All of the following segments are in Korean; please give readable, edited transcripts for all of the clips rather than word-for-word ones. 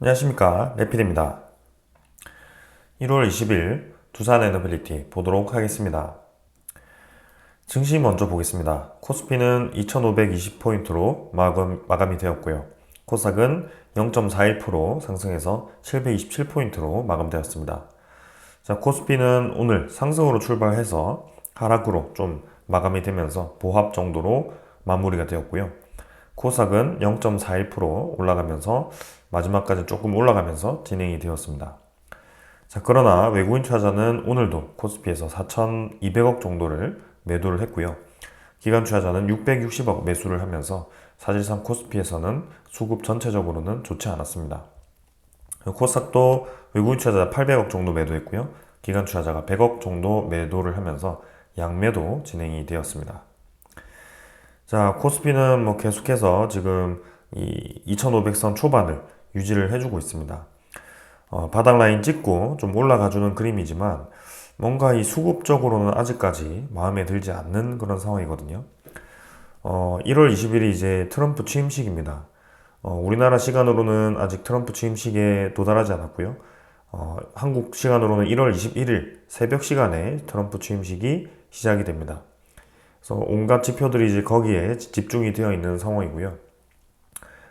안녕하십니까, 레필입니다. 1월 20일 두산 에너빌리티 보도록 하겠습니다. 증시 먼저 보겠습니다. 코스피는 2520포인트로 마감이 되었고요. 코스닥은 0.41% 상승해서 727포인트로 마감되었습니다. 자, 코스피는 오늘 상승으로 출발해서 하락으로 좀 마감이 되면서 보합 정도로 마무리가 되었고요. 코스닥은 0.41% 올라가면서 마지막까지 조금 올라가면서 진행이 되었습니다. 자, 그러나 외국인 투자자는 오늘도 코스피에서 4,200억 정도를 매도를 했고요. 기관 투자자는 660억 매수를 하면서 사실상 코스피에서는 수급 전체적으로는 좋지 않았습니다. 코스닥도 외국인 투자자 800억 정도 매도했고요. 기관 투자자가 100억 정도 매도를 하면서 양매도 진행이 되었습니다. 자, 코스피는 계속해서 지금 이 2500선 초반을 유지를 해주고 있습니다. 바닥 라인 찍고 좀 올라가주는 그림이지만 뭔가 이 수급적으로는 아직까지 마음에 들지 않는 그런 상황이거든요. 1월 20일이 이제 트럼프 취임식입니다. 우리나라 시간으로는 아직 트럼프 취임식에 도달하지 않았고요. 한국 시간으로는 1월 21일 새벽 시간에 트럼프 취임식이 시작이 됩니다. 그래서 온갖 지표들이 이제 거기에 집중이 되어 있는 상황이고요.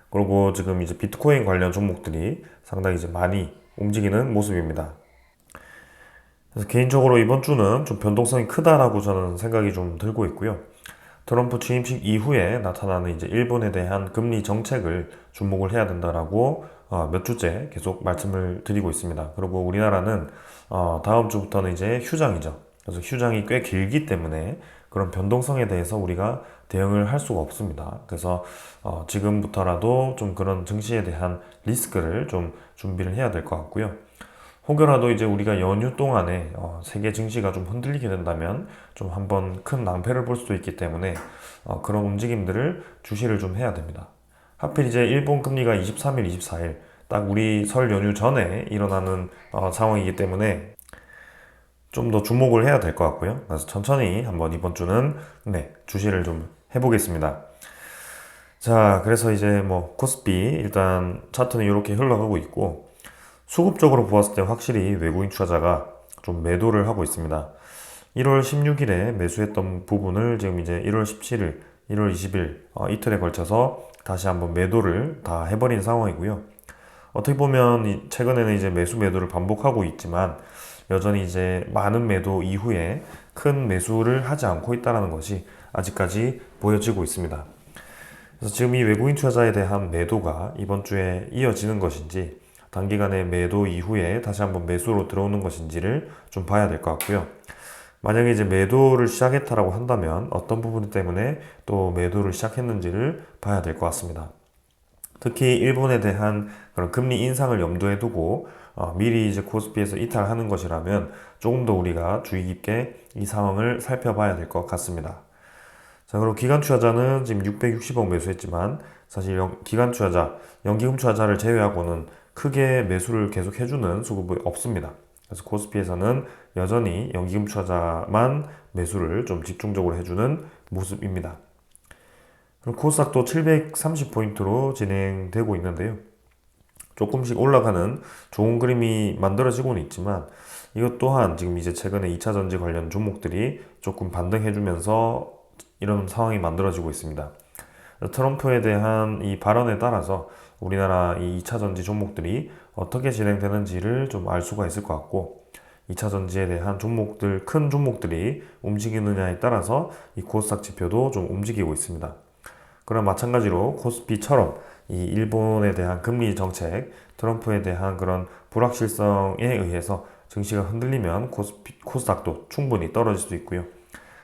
그리고 지금 이제 비트코인 관련 종목들이 상당히 이제 많이 움직이는 모습입니다. 그래서 개인적으로 이번 주는 좀 변동성이 크다라고 저는 생각이 좀 들고 있고요. 트럼프 취임식 이후에 나타나는 이제 일본에 대한 금리 정책을 주목을 해야 된다라고 몇 주째 계속 말씀을 드리고 있습니다. 그리고 우리나라는 다음 주부터는 이제 휴장이죠. 그래서 휴장이 꽤 길기 때문에 그런 변동성에 대해서 우리가 대응을 할 수가 없습니다. 그래서 지금부터라도 좀 그런 증시에 대한 리스크를 좀 준비를 해야 될 것 같고요. 혹여라도 이제 우리가 연휴 동안에 세계 증시가 좀 흔들리게 된다면 좀 한번 큰 낭패를 볼 수도 있기 때문에 그런 움직임들을 주시를 좀 해야 됩니다. 하필 이제 일본 금리가 23일, 24일 딱 우리 설 연휴 전에 일어나는 상황이기 때문에 좀 더 주목을 해야 될 것 같고요. 그래서 천천히 한번 이번 주는 주시를 좀 해보겠습니다. 자, 그래서 이제 코스피 일단 차트는 이렇게 흘러가고 있고 수급적으로 보았을 때 확실히 외국인 투자자가 좀 매도를 하고 있습니다. 1월 16일에 매수했던 부분을 지금 이제 1월 17일, 1월 20일 이틀에 걸쳐서 다시 한번 매도를 다 해버린 상황이고요. 어떻게 보면 최근에는 이제 매도를 반복하고 있지만 여전히 이제 많은 매도 이후에 큰 매수를 하지 않고 있다는 것이 아직까지 보여지고 있습니다. 그래서 지금 이 외국인 투자자에 대한 매도가 이번 주에 이어지는 것인지 단기간의 매도 이후에 다시 한번 매수로 들어오는 것인지를 좀 봐야 될 것 같고요. 만약에 이제 매도를 시작했다라고 한다면 어떤 부분 때문에 또 매도를 시작했는지를 봐야 될 것 같습니다. 특히 일본에 대한 그런 금리 인상을 염두에 두고 미리 이제 코스피에서 이탈하는 것이라면 조금 더 우리가 주의 깊게 이 상황을 살펴봐야 될 것 같습니다. 자, 그리고 기관 투자자는 지금 660억 매수했지만 사실 기관 투자자, 연기금 투자자를 제외하고는 크게 매수를 계속 해주는 수급이 없습니다. 그래서 코스피에서는 여전히 연기금 투자자만 매수를 좀 집중적으로 해주는 모습입니다. 그리고 코스닥도 730포인트로 진행되고 있는데요. 조금씩 올라가는 좋은 그림이 만들어지고는 있지만 이것 또한 지금 이제 최근에 2차전지 관련 종목들이 조금 반등해주면서 이런 상황이 만들어지고 있습니다. 트럼프에 대한 이 발언에 따라서 우리나라 이 2차전지 종목들이 어떻게 진행되는지를 좀 알 수가 있을 것 같고 2차전지에 대한 종목들, 큰 종목들이 움직이느냐에 따라서 이 코스닥 지표도 좀 움직이고 있습니다. 그럼 마찬가지로 코스피처럼 이 일본에 대한 금리 정책, 트럼프에 대한 그런 불확실성에 의해서 증시가 흔들리면 코스닥도 충분히 떨어질 수도 있고요.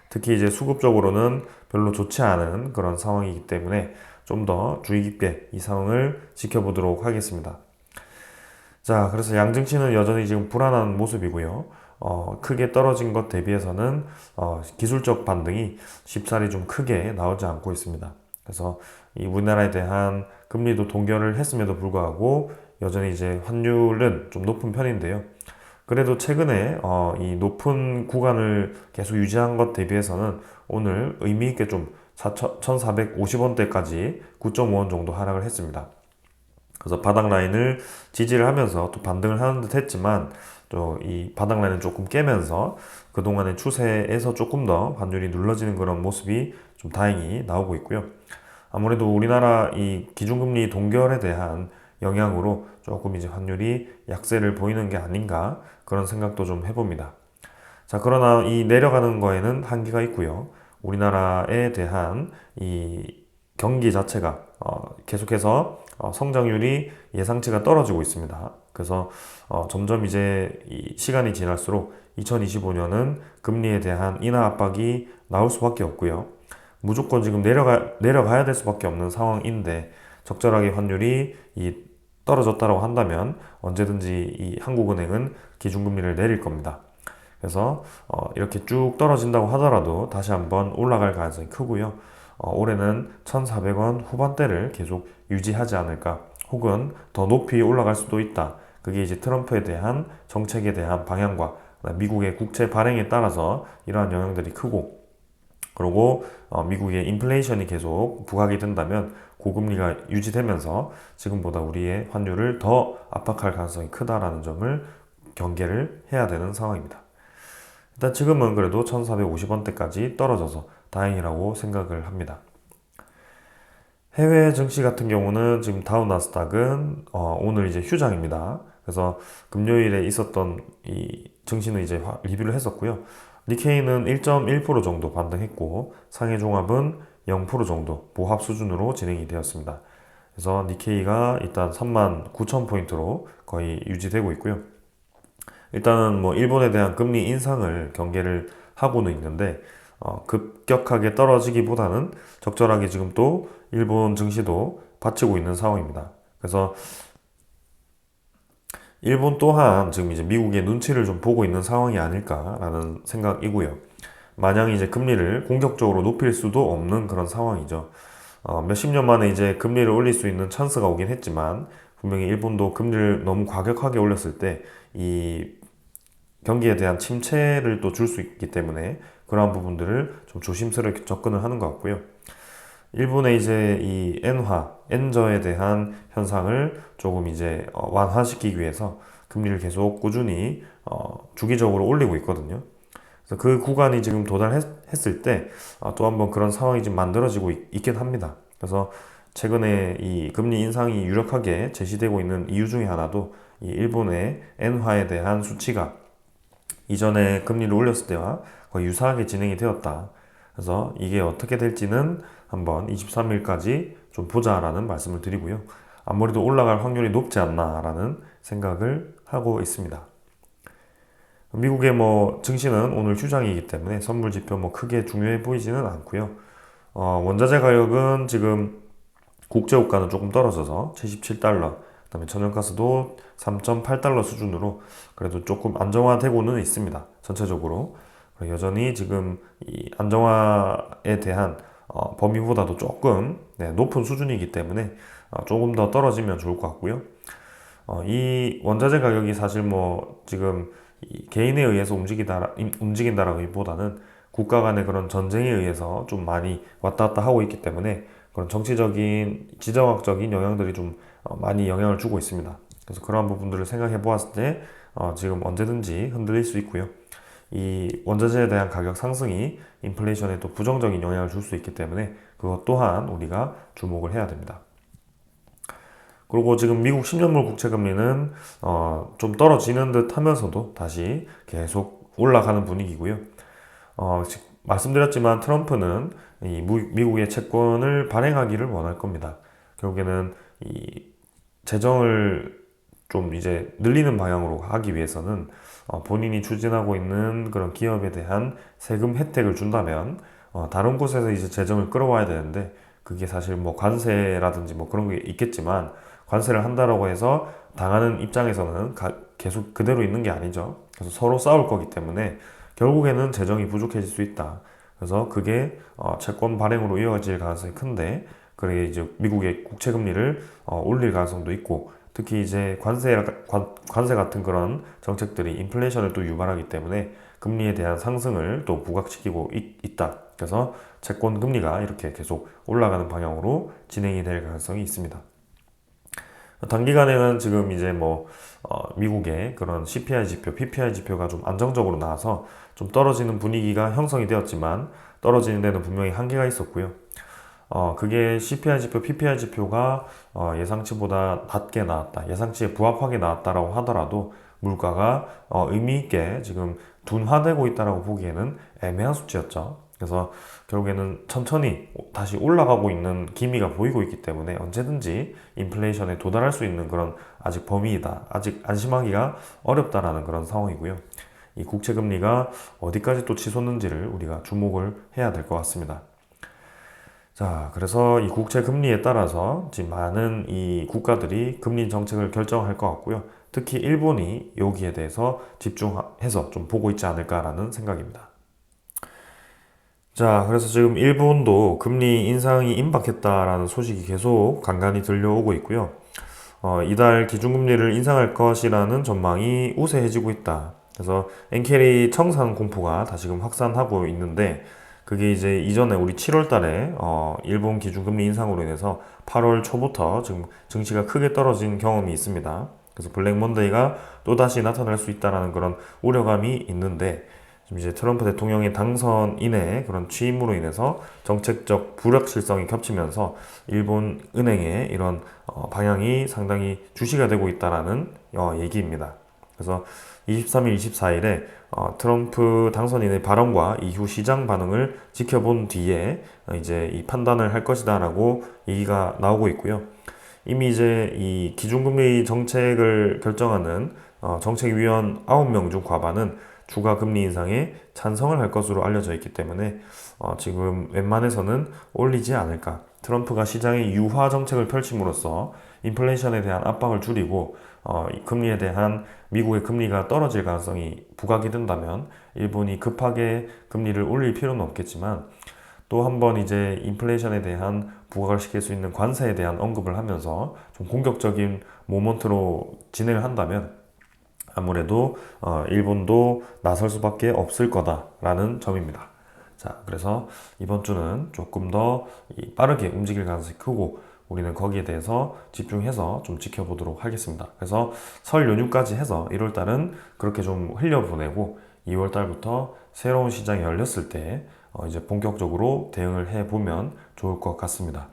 특히 이제 수급적으로는 별로 좋지 않은 그런 상황이기 때문에 좀 더 주의 깊게 이 상황을 지켜보도록 하겠습니다. 자, 그래서 양증시는 여전히 지금 불안한 모습이고요. 크게 떨어진 것 대비해서는 기술적 반등이 쉽사리 좀 크게 나오지 않고 있습니다. 그래서 이 우리나라에 대한 금리도 동결을 했음에도 불구하고 여전히 이제 환율은 좀 높은 편인데요. 그래도 최근에 이 높은 구간을 계속 유지한 것 대비해서는 오늘 의미 있게 좀 1,450원대까지 9.5원 정도 하락을 했습니다. 그래서 바닥 라인을 지지를 하면서 또 반등을 하는 듯 했지만 또 이 바닥 라인을 조금 깨면서 그동안의 추세에서 조금 더 환율이 눌러지는 그런 모습이 좀 다행히 나오고 있고요. 아무래도 우리나라 이 기준금리 동결에 대한 영향으로 조금 이제 환율이 약세를 보이는 게 아닌가 그런 생각도 좀 해봅니다. 자, 그러나 이 내려가는 거에는 한계가 있고요. 우리나라에 대한 이 경기 자체가 계속해서 성장률이 예상치가 떨어지고 있습니다. 그래서 점점 이제 이 시간이 지날수록 2025년은 금리에 대한 인하 압박이 나올 수밖에 없고요. 무조건 지금 내려가야 될 수밖에 없는 상황인데 적절하게 환율이 떨어졌다고 한다면 언제든지 이 한국은행은 기준금리를 내릴 겁니다. 그래서 이렇게 쭉 떨어진다고 하더라도 다시 한번 올라갈 가능성이 크고요. 올해는 1,400원 후반대를 계속 유지하지 않을까, 혹은 더 높이 올라갈 수도 있다. 그게 이제 트럼프에 대한 정책에 대한 방향과 미국의 국채 발행에 따라서 이러한 영향들이 크고, 그리고 미국의 인플레이션이 계속 부각이 된다면 고금리가 유지되면서 지금보다 우리의 환율을 더 압박할 가능성이 크다라는 점을 경계를 해야 되는 상황입니다. 일단 지금은 그래도 1450원대까지 떨어져서 다행이라고 생각을 합니다. 해외 증시 같은 경우는 지금 다우 나스닥은 오늘 이제 휴장입니다. 그래서 금요일에 있었던 이 증시는 이제 리뷰를 했었고요. 니케이는 1.1% 정도 반등했고 상해 종합은 0% 정도 보합 수준으로 진행이 되었습니다. 그래서 니케이가 일단 39,000포인트로 거의 유지되고 있고요. 일단은 뭐 일본에 대한 금리 인상을 경계를 하고는 있는데 급격하게 떨어지기보다는 적절하게 지금 또 일본 증시도 받치고 있는 상황입니다. 그래서 일본 또한 지금 이제 미국의 눈치를 좀 보고 있는 상황이 아닐까라는 생각이고요. 마냥 이제 금리를 공격적으로 높일 수도 없는 그런 상황이죠. 몇십 년 만에 이제 금리를 올릴 수 있는 찬스가 오긴 했지만 분명히 일본도 금리를 너무 과격하게 올렸을 때 이 경기에 대한 침체를 또 줄 수 있기 때문에 그러한 부분들을 좀 조심스럽게 접근을 하는 것 같고요. 일본의 이제 이 엔저에 대한 현상을 조금 이제 완화시키기 위해서 금리를 계속 꾸준히 주기적으로 올리고 있거든요. 그래서 그 구간이 지금 도달했을 때 또 한번 그런 상황이 좀 만들어지고 있긴 합니다. 그래서 최근에 이 금리 인상이 유력하게 제시되고 있는 이유 중에 하나도 이 일본의 엔화에 대한 수치가 이전에 금리를 올렸을 때와 거의 유사하게 진행이 되었다. 그래서 이게 어떻게 될지는 한번 23일까지 좀 보자라는 말씀을 드리고요. 아무래도 올라갈 확률이 높지 않나라는 생각을 하고 있습니다. 미국의 뭐 증시는 오늘 휴장이기 때문에 선물 지표 뭐 크게 중요해 보이지는 않고요. 원자재 가격은 지금 국제유가는 조금 떨어져서 77달러, 그다음에 천연가스도 3.8달러 수준으로 그래도 조금 안정화되고는 있습니다. 전체적으로. 여전히 지금 이 안정화에 대한 범위보다도 조금 높은 수준이기 때문에 조금 더 떨어지면 좋을 것 같고요. 이 원자재 가격이 사실 뭐 지금 개인에 의해서 움직인다라기보다는 국가 간의 그런 전쟁에 의해서 좀 많이 왔다 갔다 하고 있기 때문에 그런 정치적인, 지정학적인 영향들이 좀 많이 영향을 주고 있습니다. 그래서 그러한 부분들을 생각해 보았을 때 지금 언제든지 흔들릴 수 있고요. 이 원자재에 대한 가격 상승이 인플레이션에 또 부정적인 영향을 줄 수 있기 때문에 그것 또한 우리가 주목을 해야 됩니다. 그리고 지금 미국 10년물 국채금리는 좀 떨어지는 듯 하면서도 다시 계속 올라가는 분위기고요. 말씀드렸지만 트럼프는 이 미국의 채권을 발행하기를 원할 겁니다. 결국에는 이 재정을 좀 이제 늘리는 방향으로 하기 위해서는 본인이 추진하고 있는 그런 기업에 대한 세금 혜택을 준다면 다른 곳에서 이제 재정을 끌어와야 되는데 그게 사실 뭐 관세라든지 뭐 그런 게 있겠지만 관세를 한다라고 해서 당하는 입장에서는 계속 그대로 있는 게 아니죠. 그래서 서로 싸울 거기 때문에 결국에는 재정이 부족해질 수 있다. 그래서 그게 채권 발행으로 이어질 가능성이 큰데 그게 이제 미국의 국채 금리를 올릴 가능성도 있고 특히 이제 관세 같은 그런 정책들이 인플레이션을 또 유발하기 때문에 금리에 대한 상승을 또 부각시키고 있다. 그래서 채권 금리가 이렇게 계속 올라가는 방향으로 진행이 될 가능성이 있습니다. 단기간에는 지금 이제 미국의 그런 CPI 지표, PPI 지표가 좀 안정적으로 나와서 좀 떨어지는 분위기가 형성이 되었지만 떨어지는 데는 분명히 한계가 있었고요. 그게 CPI 지표, PPI 지표가 예상치보다 낮게 나왔다, 예상치에 부합하게 나왔다라고 하더라도 물가가 의미 있게 지금 둔화되고 있다라고 보기에는 애매한 수치였죠. 그래서 결국에는 천천히 다시 올라가고 있는 기미가 보이고 있기 때문에 언제든지 인플레이션에 도달할 수 있는 그런 아직 범위이다, 아직 안심하기가 어렵다라는 그런 상황이고요. 이 국채 금리가 어디까지 또 치솟는지를 우리가 주목을 해야 될 것 같습니다. 자, 그래서 이 국채 금리에 따라서 지금 많은 이 국가들이 금리 정책을 결정할 것 같고요. 특히 일본이 여기에 대해서 집중해서 좀 보고 있지 않을까라는 생각입니다. 자, 그래서 지금 일본도 금리 인상이 임박했다라는 소식이 계속 간간히 들려오고 있고요. 이달 기준금리를 인상할 것이라는 전망이 우세해지고 있다. 그래서 엔케리 청산 공포가 다시금 확산하고 있는데, 그게 이제 이전에 우리 7월 달에 일본 기준금리 인상으로 인해서 8월 초부터 지금 증시가 크게 떨어진 경험이 있습니다. 그래서 블랙 먼데이가 또다시 나타날 수 있다는 그런 우려감이 있는데, 지금 이제 트럼프 대통령의 당선 이내 그런 취임으로 인해서 정책적 불확실성이 겹치면서 일본 은행의 이런 방향이 상당히 주시가 되고 있다라는 얘기입니다. 그래서 23일, 24일에 트럼프 당선인의 발언과 이후 시장 반응을 지켜본 뒤에 이제 이 판단을 할 것이다라고 얘기가 나오고 있고요. 이미 이제 이 기준금리 정책을 결정하는 정책위원 9명 중 과반은 추가 금리 인상에 찬성을 할 것으로 알려져 있기 때문에 지금 웬만해서는 올리지 않을까. 트럼프가 시장의 유화 정책을 펼침으로써 인플레이션에 대한 압박을 줄이고 금리에 대한 미국의 금리가 떨어질 가능성이 부각이 된다면 일본이 급하게 금리를 올릴 필요는 없겠지만, 또 한 번 이제 인플레이션에 대한 부각을 시킬 수 있는 관세에 대한 언급을 하면서 좀 공격적인 모먼트로 진행을 한다면 아무래도 일본도 나설 수밖에 없을 거다라는 점입니다. 자, 그래서 이번 주는 조금 더 빠르게 움직일 가능성이 크고 우리는 거기에 대해서 집중해서 좀 지켜보도록 하겠습니다. 그래서 설 연휴까지 해서 1월 달은 그렇게 좀 흘려보내고 2월 달부터 새로운 시장이 열렸을 때 이제 본격적으로 대응을 해보면 좋을 것 같습니다.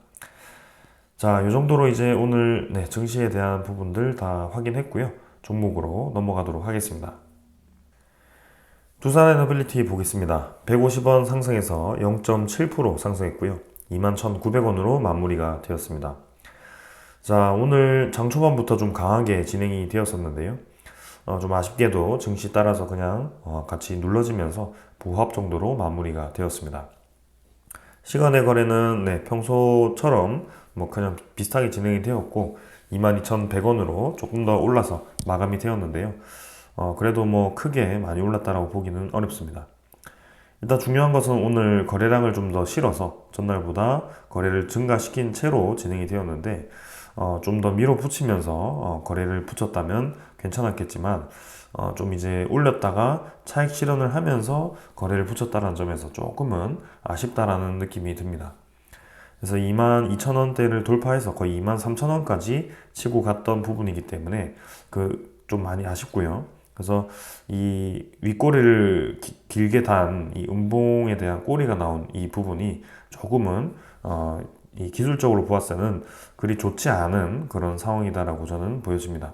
자, 이 정도로 이제 오늘 증시에 대한 부분들 다 확인했고요. 종목으로 넘어가도록 하겠습니다. 두산에너빌리티 보겠습니다. 150원 상승해서 0.7% 상승했고요. 21,900원으로 마무리가 되었습니다. 자, 오늘 장 초반부터 좀 강하게 진행이 되었었는데요. 좀 아쉽게도 증시 따라서 그냥 같이 눌러지면서 부합 정도로 마무리가 되었습니다. 시간의 거래는 평소처럼 그냥 비슷하게 진행이 되었고 22,100원으로 조금 더 올라서 마감이 되었는데요. 그래도 크게 많이 올랐다라고 보기는 어렵습니다. 일단 중요한 것은 오늘 거래량을 좀 더 실어서 전날보다 거래를 증가시킨 채로 진행이 되었는데 좀 더 밀어붙이면서 거래를 붙였다면 괜찮았겠지만 좀 이제 올렸다가 차익 실현을 하면서 거래를 붙였다는 점에서 조금은 아쉽다라는 느낌이 듭니다. 그래서 22,000원대를 돌파해서 거의 23,000원까지 치고 갔던 부분이기 때문에 좀 많이 아쉽고요. 그래서 이 윗꼬리를 길게 단 이 음봉에 대한 꼬리가 나온 이 부분이 조금은 이 기술적으로 보았을 때는 그리 좋지 않은 그런 상황이다라고 저는 보여집니다.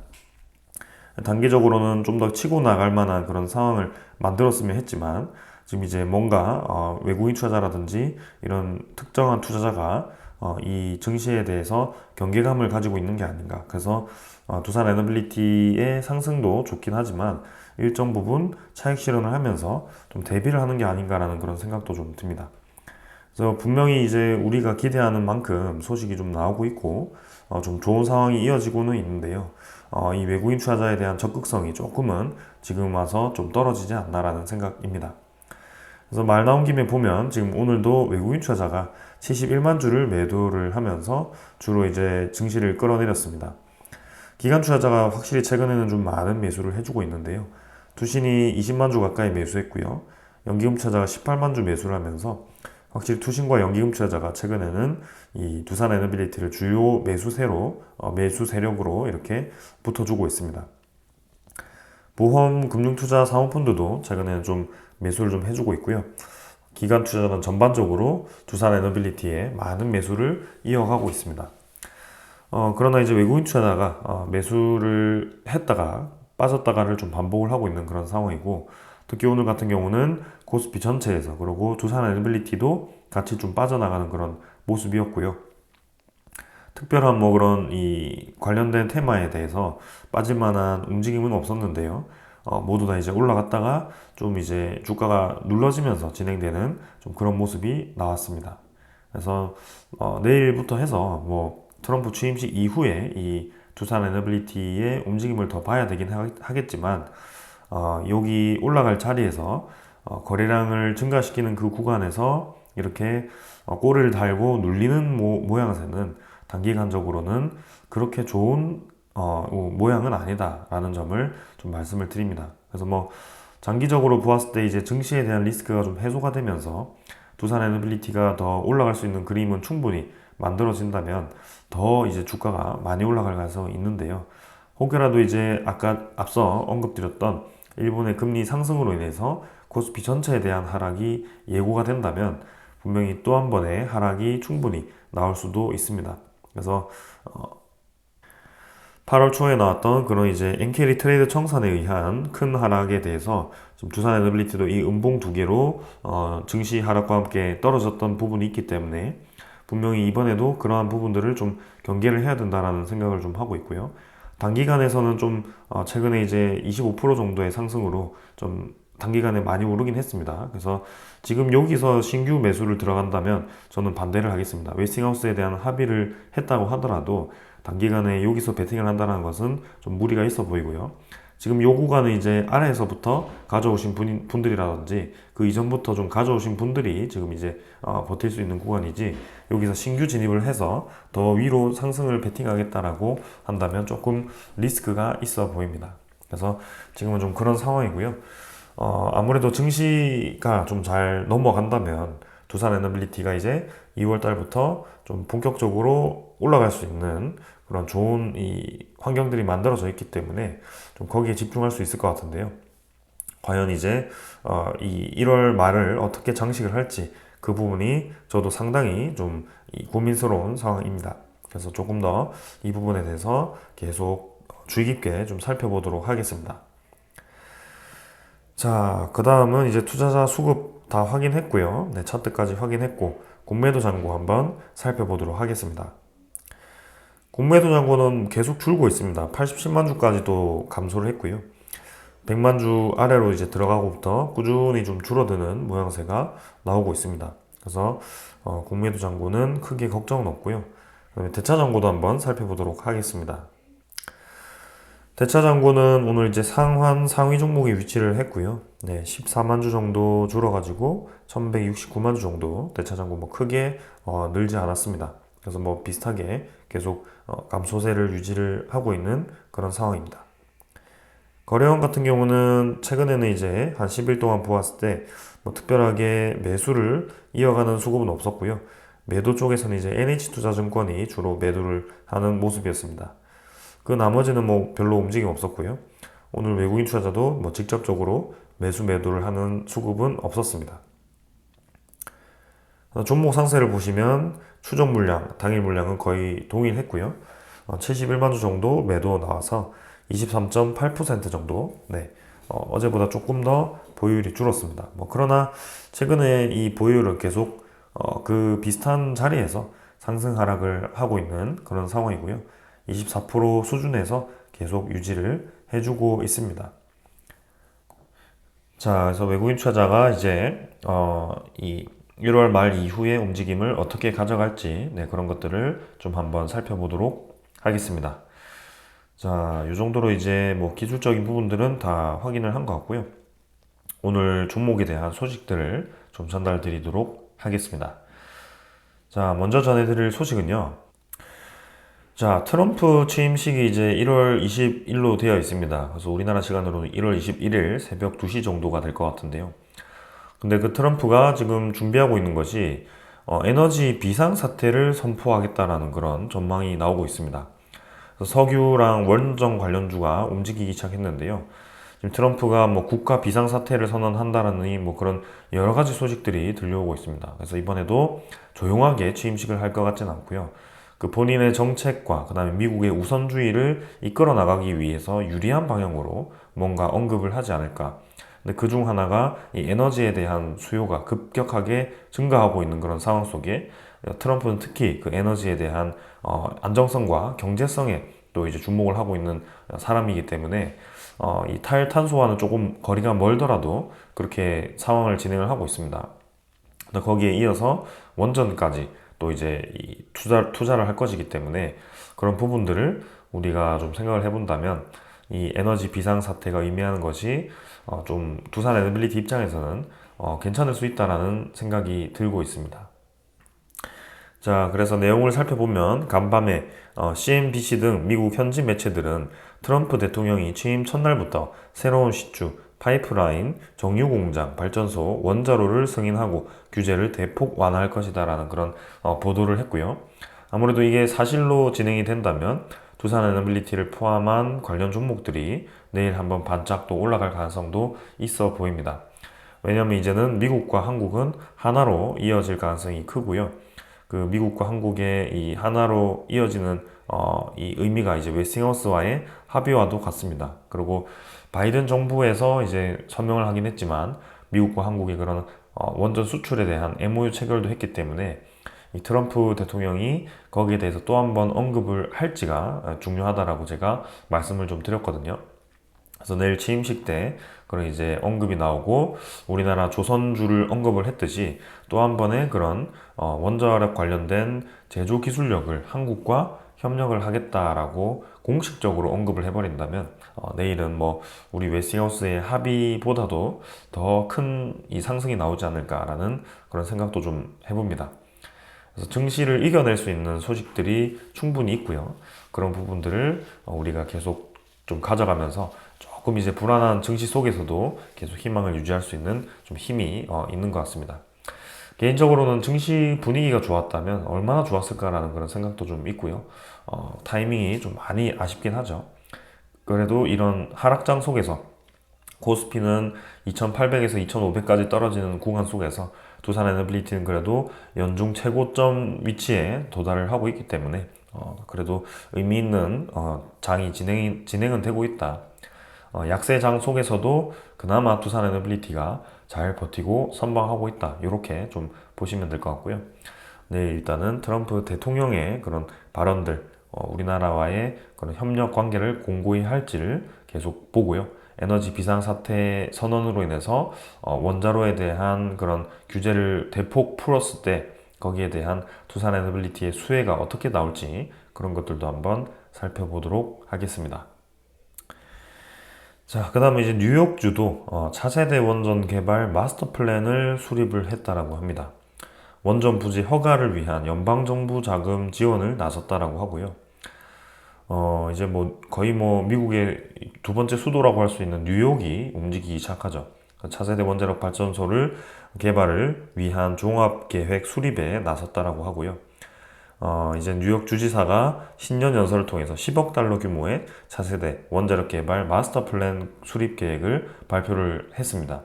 단기적으로는 좀 더 치고 나갈 만한 그런 상황을 만들었으면 했지만 지금 이제 뭔가 외국인 투자자라든지 이런 특정한 투자자가 이 증시에 대해서 경계감을 가지고 있는 게 아닌가. 그래서 두산 에너빌리티의 상승도 좋긴 하지만 일정 부분 차익 실현을 하면서 좀 대비를 하는 게 아닌가라는 그런 생각도 좀 듭니다. 그래서 분명히 이제 우리가 기대하는 만큼 소식이 좀 나오고 있고 좀 좋은 상황이 이어지고는 있는데요. 이 외국인 투자자에 대한 적극성이 조금은 지금 와서 좀 떨어지지 않나라는 생각입니다. 그래서 말 나온 김에 보면 지금 오늘도 외국인 투자자가 71만 주를 매도를 하면서 주로 이제 증시를 끌어내렸습니다. 기관 투자자가 확실히 최근에는 좀 많은 매수를 해주고 있는데요. 투신이 20만 주 가까이 매수했고요. 연기금 투자자가 18만 주 매수를 하면서 확실히 투신과 연기금 투자자가 최근에는 이 두산 에너빌리티를 주요 매수세로, 매수 세력으로 이렇게 붙어주고 있습니다. 보험 금융투자 사모펀드도 최근에는 좀 매수를 좀 해주고 있고요. 기관 투자자는 전반적으로 두산 에너빌리티에 많은 매수를 이어가고 있습니다. 그러나 이제 외국인 투자자가 매수를 했다가 빠졌다가를 좀 반복을 하고 있는 그런 상황이고, 특히 오늘 같은 경우는 코스피 전체에서 그리고 두산 에너빌리티도 같이 좀 빠져나가는 그런 모습이었고요. 특별한 뭐 그런 이 관련된 테마에 대해서 빠질 만한 움직임은 없었는데요. 모두 다 이제 올라갔다가 좀 이제 주가가 눌러지면서 진행되는 좀 그런 모습이 나왔습니다. 그래서 내일부터 해서 뭐 트럼프 취임식 이후에 이 두산 에너빌리티의 움직임을 더 봐야 되긴 하겠지만, 여기 올라갈 자리에서 거래량을 증가시키는 그 구간에서 이렇게 꼬리를 달고 눌리는 모양새는 단기간적으로는 그렇게 좋은 모양은 아니다라는 점을 좀 말씀을 드립니다. 그래서 뭐 장기적으로 보았을 때 이제 증시에 대한 리스크가 좀 해소가 되면서 두산 에너빌리티가 더 올라갈 수 있는 그림은 충분히 만들어진다면 더 이제 주가가 많이 올라갈 가능성이 있는데요. 혹여라도 이제 아까 앞서 언급드렸던 일본의 금리 상승으로 인해서 코스피 전체에 대한 하락이 예고가 된다면 분명히 또 한 번의 하락이 충분히 나올 수도 있습니다. 그래서 8월 초에 나왔던 그런 이제 엔캐리 트레이드 청산에 의한 큰 하락에 대해서 좀 두산 에너빌리티도 이 음봉 두 개로 증시 하락과 함께 떨어졌던 부분이 있기 때문에 분명히 이번에도 그러한 부분들을 좀 경계를 해야 된다라는 생각을 좀 하고 있고요. 단기간에서는 좀 최근에 이제 25% 정도의 상승으로 좀 단기간에 많이 오르긴 했습니다. 그래서 지금 여기서 신규 매수를 들어간다면 저는 반대를 하겠습니다. 웨스팅하우스에 대한 합의를 했다고 하더라도 단기간에 여기서 베팅을 한다는 것은 좀 무리가 있어 보이고요. 지금 요 구간은 이제 아래에서부터 가져오신 분들이라든지 그 이전부터 좀 가져오신 분들이 지금 이제 버틸 수 있는 구간이지, 여기서 신규 진입을 해서 더 위로 상승을 베팅하겠다라고 한다면 조금 리스크가 있어 보입니다. 그래서 지금은 좀 그런 상황이고요. 아무래도 증시가 좀 잘 넘어간다면 두산 에너빌리티가 이제 2월 달부터 좀 본격적으로 올라갈 수 있는 그런 좋은 이 환경들이 만들어져 있기 때문에 좀 거기에 집중할 수 있을 것 같은데요. 과연 이제 이 1월 말을 어떻게 장식을 할지 그 부분이 저도 상당히 좀 고민스러운 상황입니다. 그래서 조금 더 이 부분에 대해서 계속 주의 깊게 좀 살펴보도록 하겠습니다. 자, 그 다음은 이제 투자자 수급 다 확인했고요. 네, 차트까지 확인했고 공매도 잔고 한번 살펴보도록 하겠습니다. 공매도 잔고는 계속 줄고 있습니다. 87만 주까지도 감소를 했고요. 100만 주 아래로 이제 들어가고부터 꾸준히 좀 줄어드는 모양새가 나오고 있습니다. 그래서 공매도 잔고는 크게 걱정은 없고요. 그다음에 대차 잔고도 한번 살펴보도록 하겠습니다. 대차 잔고는 오늘 이제 상환 상위 종목에 위치를 했고요. 네, 14만 주 정도 줄어가지고 1169만 주 정도 대차 잔고 뭐 크게 늘지 않았습니다. 그래서 뭐 비슷하게 계속 감소세를 유지를 하고 있는 그런 상황입니다. 거래원 같은 경우는 최근에는 이제 한 10일 동안 보았을 때 뭐 특별하게 매수를 이어가는 수급은 없었고요. 매도 쪽에서는 이제 NH투자증권이 주로 매도를 하는 모습이었습니다. 그 나머지는 뭐 별로 움직임 없었고요. 오늘 외국인 투자자도 뭐 직접적으로 매도를 하는 수급은 없었습니다. 종목 상세를 보시면 추정 물량, 당일 물량은 거의 동일했고요. 71만 주 정도 매도 나와서 23.8% 정도, 네, 어제보다 조금 더 보유율이 줄었습니다. 뭐 그러나 최근에 이 보유율은 계속 그 비슷한 자리에서 상승 하락을 하고 있는 그런 상황이고요. 24% 수준에서 계속 유지를 해주고 있습니다. 자, 그래서 외국인 투자자가 이제 이 1월 말 이후의 움직임을 어떻게 가져갈지, 네, 그런 것들을 좀 한번 살펴보도록 하겠습니다. 자, 이 정도로 이제 뭐 기술적인 부분들은 다 확인을 한 것 같고요. 오늘 종목에 대한 소식들을 좀 전달 드리도록 하겠습니다. 자, 먼저 전해드릴 소식은요. 자, 트럼프 취임식이 이제 1월 20일로 되어 있습니다. 그래서 우리나라 시간으로 1월 21일 새벽 2시 정도가 될 것 같은데요. 근데 그 트럼프가 지금 준비하고 있는 것이 에너지 비상사태를 선포하겠다라는 그런 전망이 나오고 있습니다. 그래서 석유랑 원전 관련주가 움직이기 시작했는데요. 지금 트럼프가 뭐 국가 비상사태를 선언한다라는 뭐 그런 여러 가지 소식들이 들려오고 있습니다. 그래서 이번에도 조용하게 취임식을 할 것 같지는 않고요. 그 본인의 정책과 그다음에 미국의 우선주의를 이끌어 나가기 위해서 유리한 방향으로 뭔가 언급을 하지 않을까. 근데 그중 하나가 이 에너지에 대한 수요가 급격하게 증가하고 있는 그런 상황 속에 트럼프는 특히 그 에너지에 대한 안정성과 경제성에 또 이제 주목을 하고 있는 사람이기 때문에 이 탈탄소와는 조금 거리가 멀더라도 그렇게 상황을 진행을 하고 있습니다. 거기에 이어서 원전까지 또 이제 이 투자를 할 것이기 때문에 그런 부분들을 우리가 좀 생각을 해본다면 이 에너지 비상사태가 의미하는 것이 좀 두산 에너빌리티 입장에서는 괜찮을 수 있다라는 생각이 들고 있습니다. 자, 그래서 내용을 살펴보면 간밤에 CNBC 등 미국 현지 매체들은 트럼프 대통령이 취임 첫날부터 새로운 시추, 파이프라인, 정유공장, 발전소, 원자로를 승인하고 규제를 대폭 완화할 것이다라는 그런 보도를 했고요. 아무래도 이게 사실로 진행이 된다면 두산 에너빌리티를 포함한 관련 종목들이 내일 한번 반짝 또 올라갈 가능성도 있어 보입니다. 왜냐하면 이제는 미국과 한국은 하나로 이어질 가능성이 크고요. 그 미국과 한국의 이 하나로 이어지는 이 의미가 이제 웨스팅하우스와의 합의와도 같습니다. 그리고 바이든 정부에서 이제 서명을 하긴 했지만 미국과 한국의 그런 원전 수출에 대한 MOU 체결도 했기 때문에 이 트럼프 대통령이 거기에 대해서 또 한 번 언급을 할지가 중요하다라고 제가 말씀을 좀 드렸거든요. 그래서 내일 취임식 때 그런 이제 언급이 나오고 우리나라 조선주를 언급을 했듯이 또 한 번의 그런 원자력 관련된 제조 기술력을 한국과 협력을 하겠다라고 공식적으로 언급을 해버린다면 내일은 뭐 우리 웨스팅하우스의 합의보다도 더 큰 이 상승이 나오지 않을까라는 그런 생각도 좀 해봅니다. 그래서 증시를 이겨낼 수 있는 소식들이 충분히 있고요. 그런 부분들을 우리가 계속 좀 가져가면서 조금 이제 불안한 증시 속에서도 계속 희망을 유지할 수 있는 좀 힘이 있는 것 같습니다. 개인적으로는 증시 분위기가 좋았다면 얼마나 좋았을까라는 그런 생각도 좀 있고요. 타이밍이 좀 많이 아쉽긴 하죠. 그래도 이런 하락장 속에서 코스피는 2800에서 2500까지 떨어지는 구간 속에서 두산 에너빌리티는 그래도 연중 최고점 위치에 도달을 하고 있기 때문에 그래도 의미 있는 장이 진행은 되고 있다. 약세장 속에서도 그나마 두산 에너빌리티가 잘 버티고 선방하고 있다. 이렇게 좀 보시면 될 것 같고요. 네, 일단은 트럼프 대통령의 그런 발언들, 우리나라와의 그런 협력 관계를 공고히 할지를 계속 보고요. 에너지 비상사태 선언으로 인해서 원자로에 대한 그런 규제를 대폭 풀었을 때 거기에 대한 두산 에너빌리티의 수혜가 어떻게 나올지 그런 것들도 한번 살펴보도록 하겠습니다. 자, 그 다음에 이제 뉴욕주도 차세대 원전 개발 마스터 플랜을 수립을 했다라고 합니다. 원전 부지 허가를 위한 연방정부 자금 지원을 나섰다라고 하고요. 이제 뭐 거의 뭐 미국의 두 번째 수도라고 할 수 있는 뉴욕이 움직이기 시작하죠. 차세대 원자력 발전소를 개발을 위한 종합계획 수립에 나섰다라고 하고요. 이제 뉴욕 주지사가 신년 연설을 통해서 10억 달러 규모의 차세대 원자력 개발 마스터 플랜 수립 계획을 발표를 했습니다.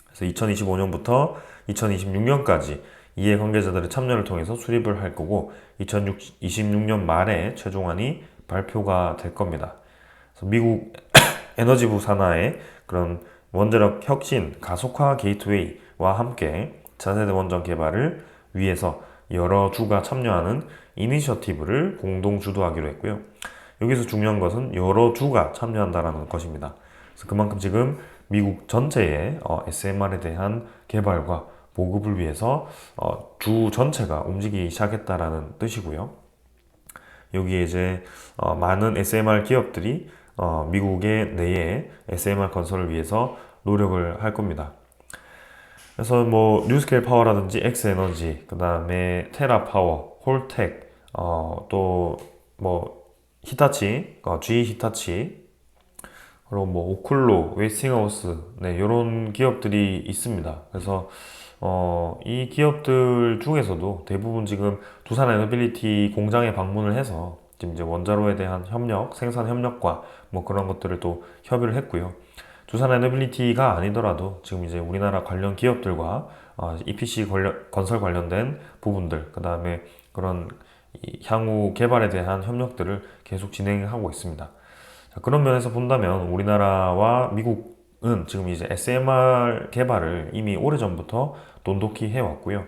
그래서 2025년부터 2026년까지 이해 관계자들의 참여를 통해서 수립을 할 거고 2026년 말에 최종안이 발표가 될 겁니다. 그래서 미국 에너지부 산하의 그런 원자력 혁신 가속화 게이트웨이와 함께 차세대 원전 개발을 위해서 여러 주가 참여하는 이니셔티브를 공동 주도하기로 했고요. 여기서 중요한 것은 여러 주가 참여한다는 것입니다. 그래서 그만큼 지금 미국 전체의 SMR에 대한 개발과 보급을 위해서 주 전체가 움직이기 시작했다라는 뜻이고요. 여기에 이제 많은 SMR 기업들이 미국의 내에 SMR 건설을 위해서 노력을 할 겁니다. 그래서 뭐 뉴스케일 파워라든지 엑스에너지, 그 다음에 테라파워, 홀텍, 또 뭐 히타치, GE 히타치, 그리고 뭐 오클로, 웨스팅하우스, 네, 이런 기업들이 있습니다. 그래서 이 기업들 중에서도 대부분 지금 두산 에너빌리티 공장에 방문을 해서 지금 이제 원자로에 대한 협력, 생산 협력과 뭐 그런 것들을 또 협의를 했고요. 두산 에너빌리티가 아니더라도 지금 이제 우리나라 관련 기업들과 EPC 건설 관련된 부분들, 그 다음에 그런 향후 개발에 대한 협력들을 계속 진행하고 있습니다. 자, 그런 면에서 본다면 우리나라와 미국은 지금 이제 SMR 개발을 이미 오래전부터 돈독히 해왔고요.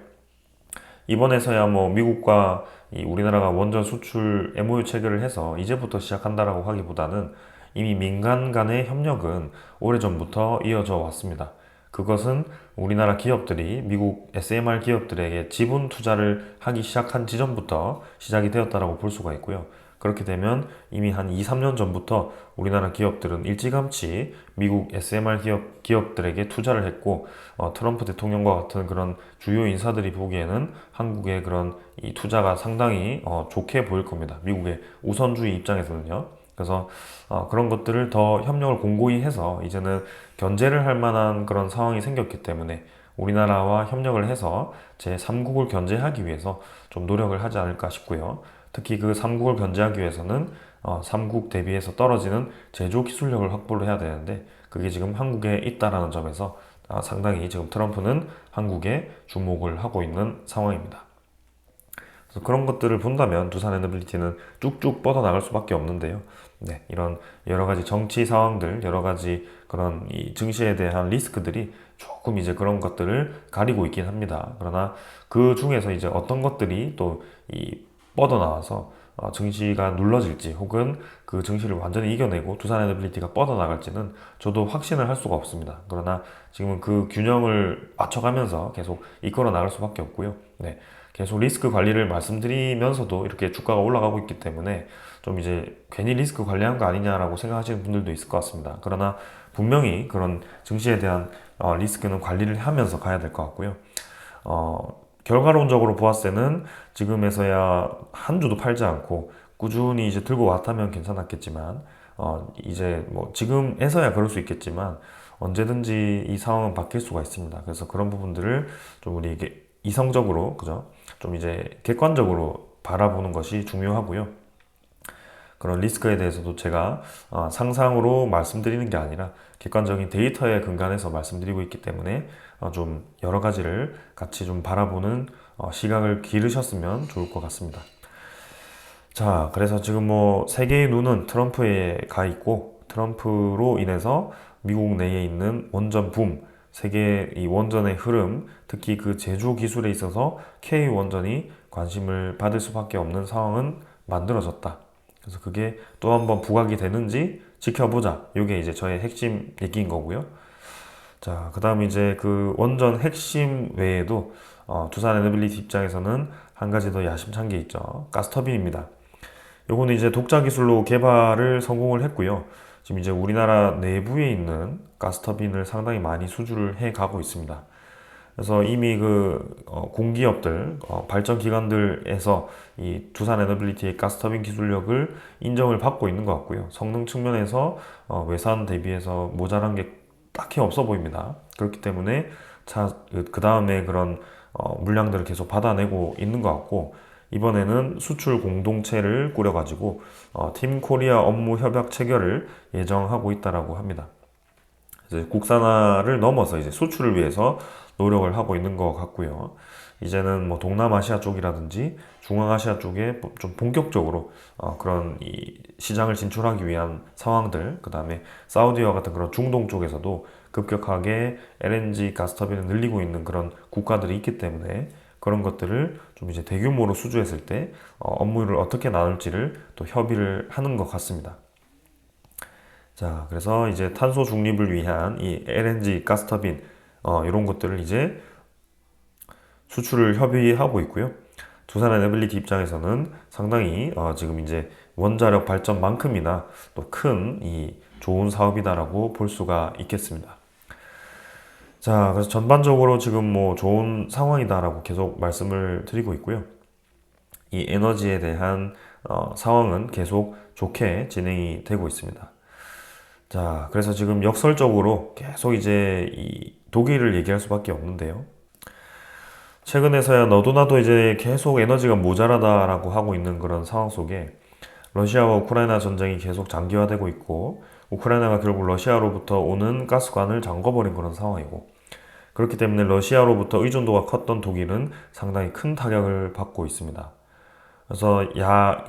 이번에서야 뭐 미국과 우리나라가 원전 수출 MOU 체결을 해서 이제부터 시작한다라고 하기보다는 이미 민간 간의 협력은 오래전부터 이어져 왔습니다. 그것은 우리나라 기업들이 미국 SMR 기업들에게 지분 투자를 하기 시작한 지점부터 시작이 되었다라고 볼 수가 있고요. 그렇게 되면 이미 한 2, 3년 전부터 우리나라 기업들은 일찌감치 미국 SMR 기업들에게 투자를 했고, 트럼프 대통령과 같은 그런 주요 인사들이 보기에는 한국의 그런 이 투자가 상당히 좋게 보일 겁니다. 미국의 우선주의 입장에서는요. 그래서 그런 것들을 더 협력을 공고히 해서 이제는 견제를 할 만한 그런 상황이 생겼기 때문에 우리나라와 협력을 해서 제3국을 견제하기 위해서 좀 노력을 하지 않을까 싶고요. 특히 그 3국을 견제하기 위해서는 3국 대비해서 떨어지는 제조 기술력을 확보를 해야 되는데 그게 지금 한국에 있다라는 점에서 상당히 지금 트럼프는 한국에 주목을 하고 있는 상황입니다. 그래서 그런 것들을 본다면 두산 에너빌리티는 쭉쭉 뻗어나갈 수밖에 없는데요. 네, 이런 여러 가지 정치 상황들, 여러 가지 그런 이 증시에 대한 리스크들이 조금 이제 그런 것들을 가리고 있긴 합니다. 그러나 그 중에서 이제 어떤 것들이 또 이 뻗어나와서 증시가 눌러질지 혹은 그 증시를 완전히 이겨내고 두산 에너빌리티가 뻗어나갈지는 저도 확신을 할 수가 없습니다. 그러나 지금은 그 균형을 맞춰가면서 계속 이끌어 나갈 수밖에 없고요. 네, 계속 리스크 관리를 말씀드리면서도 이렇게 주가가 올라가고 있기 때문에 좀 이제 괜히 리스크 관리한 거 아니냐라고 생각하시는 분들도 있을 것 같습니다. 그러나 분명히 그런 증시에 대한 리스크는 관리를 하면서 가야 될 것 같고요. 결과론적으로 보았을 때는 지금에서야 한 주도 팔지 않고 꾸준히 이제 들고 왔다면 괜찮았겠지만, 이제 뭐 지금에서야 그럴 수 있겠지만 언제든지 이 상황은 바뀔 수가 있습니다. 그래서 그런 부분들을 좀 우리 이게 이성적으로, 그죠? 좀 이제 객관적으로 바라보는 것이 중요하고요. 그런 리스크에 대해서도 제가 상상으로 말씀드리는 게 아니라 객관적인 데이터에 근간해서 말씀드리고 있기 때문에 좀 여러 가지를 같이 좀 바라보는 시각을 기르셨으면 좋을 것 같습니다. 자, 그래서 지금 뭐 세계의 눈은 트럼프에 가 있고 트럼프로 인해서 미국 내에 있는 원전 붐, 세계 이 원전의 흐름, 특히 그 제조 기술에 있어서 K 원전이 관심을 받을 수밖에 없는 상황은 만들어졌다. 그래서 그게 또 한번 부각이 되는지 지켜보자. 이게 이제 저의 핵심 얘기인 거고요. 자, 그 다음 이제 그 원전 핵심 외에도 두산 에너빌리티 입장에서는 한 가지 더 야심찬 게 있죠. 가스터빈입니다. 요거는 이제 독자 기술로 개발을 성공을 했고요. 지금 이제 우리나라 내부에 있는 가스터빈을 상당히 많이 수주를 해 가고 있습니다. 그래서 이미 그 공기업들, 발전 기관들에서 이 두산 에너빌리티의 가스터빈 기술력을 인정을 받고 있는 것 같고요. 성능 측면에서 외산 대비해서 모자란 게 딱히 없어 보입니다. 그렇기 때문에 그 다음에 그런 물량들을 계속 받아내고 있는 것 같고, 이번에는 수출 공동체를 꾸려가지고 팀 코리아 업무 협약 체결을 예정하고 있다라고 합니다. 이제 국산화를 넘어서 이제 수출을 위해서 노력을 하고 있는 것 같고요. 이제는 뭐 동남아시아 쪽이라든지 중앙아시아 쪽에 좀 본격적으로 그런 이 시장을 진출하기 위한 상황들, 그 다음에 사우디와 같은 그런 중동 쪽에서도 급격하게 LNG 가스터빈을 늘리고 있는 그런 국가들이 있기 때문에 그런 것들을 좀 이제 대규모로 수주했을 때 업무를 어떻게 나눌지를 또 협의를 하는 것 같습니다. 자, 그래서 이제 탄소 중립을 위한 이 LNG 가스터빈 이런 것들을 이제 수출을 협의하고 있고요. 두산 에너빌리티 입장에서는 상당히 지금 이제 원자력 발전만큼이나 또 큰 이 좋은 사업이다라고 볼 수가 있겠습니다. 자, 그래서 전반적으로 지금 뭐 좋은 상황이다라고 계속 말씀을 드리고 있고요. 이 에너지에 대한 상황은 계속 좋게 진행이 되고 있습니다. 자, 그래서 지금 역설적으로 계속 이제 이 독일을 얘기할 수밖에 없는데요. 최근에서야 너도 나도 이제 계속 에너지가 모자라다라고 하고 있는 그런 상황 속에 러시아와 우크라이나 전쟁이 계속 장기화되고 있고 우크라이나가 결국 러시아로부터 오는 가스관을 잠궈버린 그런 상황이고 그렇기 때문에 러시아로부터 의존도가 컸던 독일은 상당히 큰 타격을 받고 있습니다. 그래서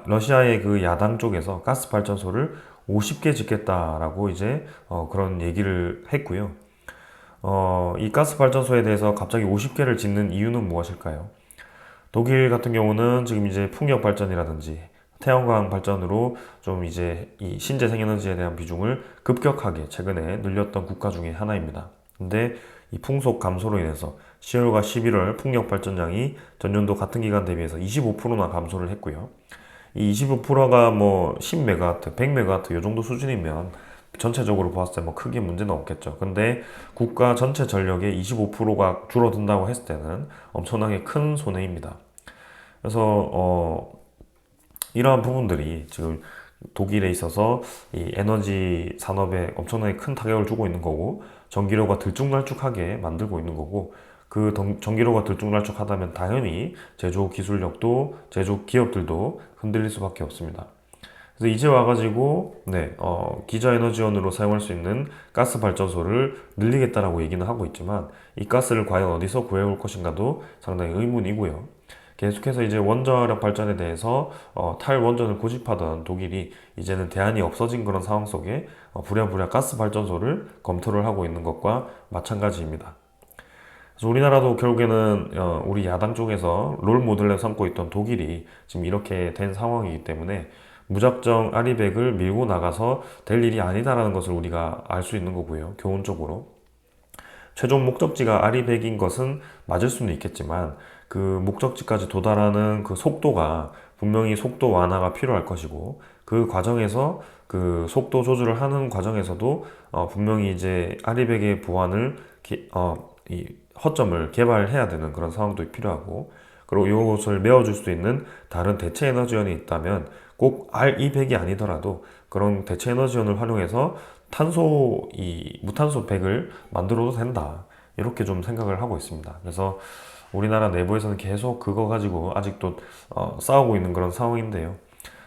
러시아의 그 야당 쪽에서 가스 발전소를 50개 짓겠다라고 이제 그런 얘기를 했고요. 이 가스 발전소에 대해서 갑자기 50개를 짓는 이유는 무엇일까요? 독일 같은 경우는 지금 이제 풍력 발전이라든지 태양광 발전으로 좀 이제 이 신재생에너지에 대한 비중을 급격하게 최근에 늘렸던 국가 중에 하나입니다. 근데 이 풍속 감소로 인해서 10월과 11월 풍력 발전량이 전년도 같은 기간 대비해서 25%나 감소를 했고요. 이 25%가 뭐 10메가와트, 100메가와트 이 정도 수준이면 전체적으로 봤을 때 뭐 크게 문제는 없겠죠. 근데 국가 전체 전력의 25%가 줄어든다고 했을 때는 엄청나게 큰 손해입니다. 그래서 이러한 부분들이 지금 독일에 있어서 이 에너지 산업에 엄청나게 큰 타격을 주고 있는 거고 전기료가 들쭉날쭉하게 만들고 있는 거고 그 전기료가 들쭉날쭉하다면 당연히 제조 기술력도 제조 기업들도 흔들릴 수밖에 없습니다. 그래서 이제 와가지고 기저에너지원으로 사용할 수 있는 가스 발전소를 늘리겠다라고 얘기는 하고 있지만 이 가스를 과연 어디서 구해올 것인가도 상당히 의문이고요. 계속해서 이제 원자력 발전에 대해서 탈원전을 고집하던 독일이 이제는 대안이 없어진 그런 상황 속에 부랴부랴 가스 발전소를 검토를 하고 있는 것과 마찬가지입니다. 그래서 우리나라도 결국에는 우리 야당 쪽에서 롤 모델로 삼고 있던 독일이 지금 이렇게 된 상황이기 때문에 무작정 아리백을 밀고 나가서 될 일이 아니다라는 것을 우리가 알 수 있는 거고요. 교훈적으로. 최종 목적지가 아리백인 것은 맞을 수는 있겠지만 그 목적지까지 도달하는 그 속도가 분명히 속도 완화가 필요할 것이고 그 과정에서 그 속도 조절을 하는 과정에서도 분명히 이제 아리백의 보완을 이 허점을 개발해야 되는 그런 상황도 필요하고 그리고 이것을 메워줄 수 있는 다른 대체 에너지원이 있다면 꼭 R200이 아니더라도 그런 대체 에너지원을 활용해서 무탄소 백을 만들어도 된다. 이렇게 좀 생각을 하고 있습니다. 그래서 우리나라 내부에서는 계속 그거 가지고 아직도 싸우고 있는 그런 상황인데요.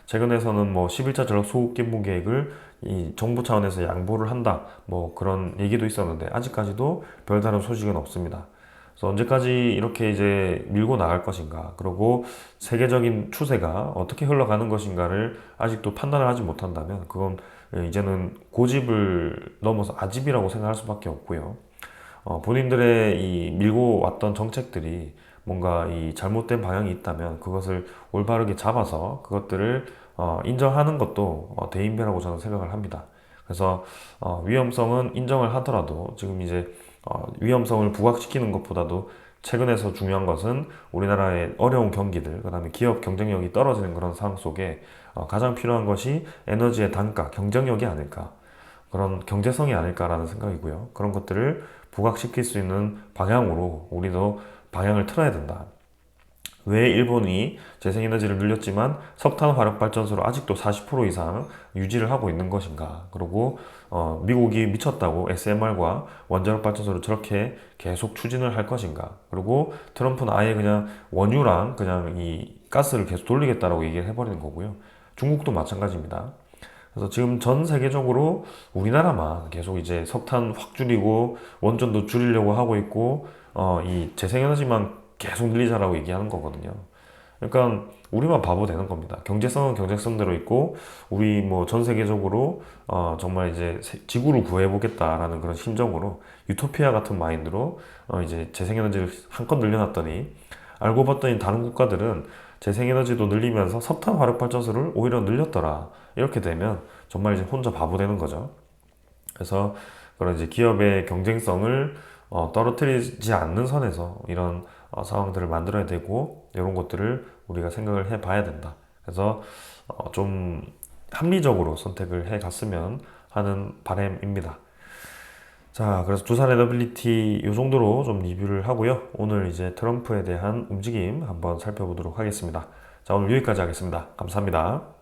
최근에서는 뭐 11차 전력 소급 기본 계획을 이 정부 차원에서 양보를 한다. 뭐 그런 얘기도 있었는데 아직까지도 별다른 소식은 없습니다. 그래서 언제까지 이렇게 이제 밀고 나갈 것인가, 그리고 세계적인 추세가 어떻게 흘러가는 것인가를 아직도 판단을 하지 못한다면 그건 이제는 고집을 넘어서 아집이라고 생각할 수밖에 없고요. 본인들의 이 밀고 왔던 정책들이 뭔가 이 잘못된 방향이 있다면 그것을 올바르게 잡아서 그것들을 인정하는 것도 대인배라고 저는 생각을 합니다. 그래서 위험성은 인정을 하더라도 지금 이제 위험성을 부각시키는 것보다도 최근에서 중요한 것은 우리나라의 어려운 경기들, 그 다음에 기업 경쟁력이 떨어지는 그런 상황 속에 가장 필요한 것이 에너지의 단가, 경쟁력이 아닐까, 그런 경제성이 아닐까라는 생각이고요. 그런 것들을 부각시킬 수 있는 방향으로 우리도 방향을 틀어야 된다. 왜 일본이 재생에너지를 늘렸지만 석탄 화력 발전소를 아직도 40% 이상 유지를 하고 있는 것인가? 그리고 미국이 미쳤다고 SMR과 원자력 발전소를 저렇게 계속 추진을 할 것인가? 그리고 트럼프는 아예 그냥 원유랑 그냥 이 가스를 계속 돌리겠다라고 얘기를 해버리는 거고요. 중국도 마찬가지입니다. 그래서 지금 전 세계적으로 우리나라만 계속 이제 석탄 확 줄이고 원전도 줄이려고 하고 있고 이 재생에너지만 계속 늘리자라고 얘기하는 거거든요. 그러니까 우리만 바보 되는 겁니다. 경제성은 경제성대로 있고 우리 뭐 전 세계적으로 정말 이제 지구를 구해보겠다라는 그런 심정으로 유토피아 같은 마인드로 이제 재생에너지를 한껏 늘려놨더니 알고 봤더니 다른 국가들은 재생에너지도 늘리면서 석탄 화력 발전소를 오히려 늘렸더라. 이렇게 되면 정말 이제 혼자 바보 되는 거죠. 그래서 그런 이제 기업의 경쟁성을 떨어뜨리지 않는 선에서 이런 상황들을 만들어야 되고 이런 것들을 우리가 생각을 해 봐야 된다. 그래서 좀 합리적으로 선택을 해 갔으면 하는 바람입니다. 자, 그래서 두산 에너빌리티 이 정도로 좀 리뷰를 하고요. 오늘 이제 트럼프에 대한 움직임 한번 살펴보도록 하겠습니다. 자, 오늘 여기까지 하겠습니다. 감사합니다.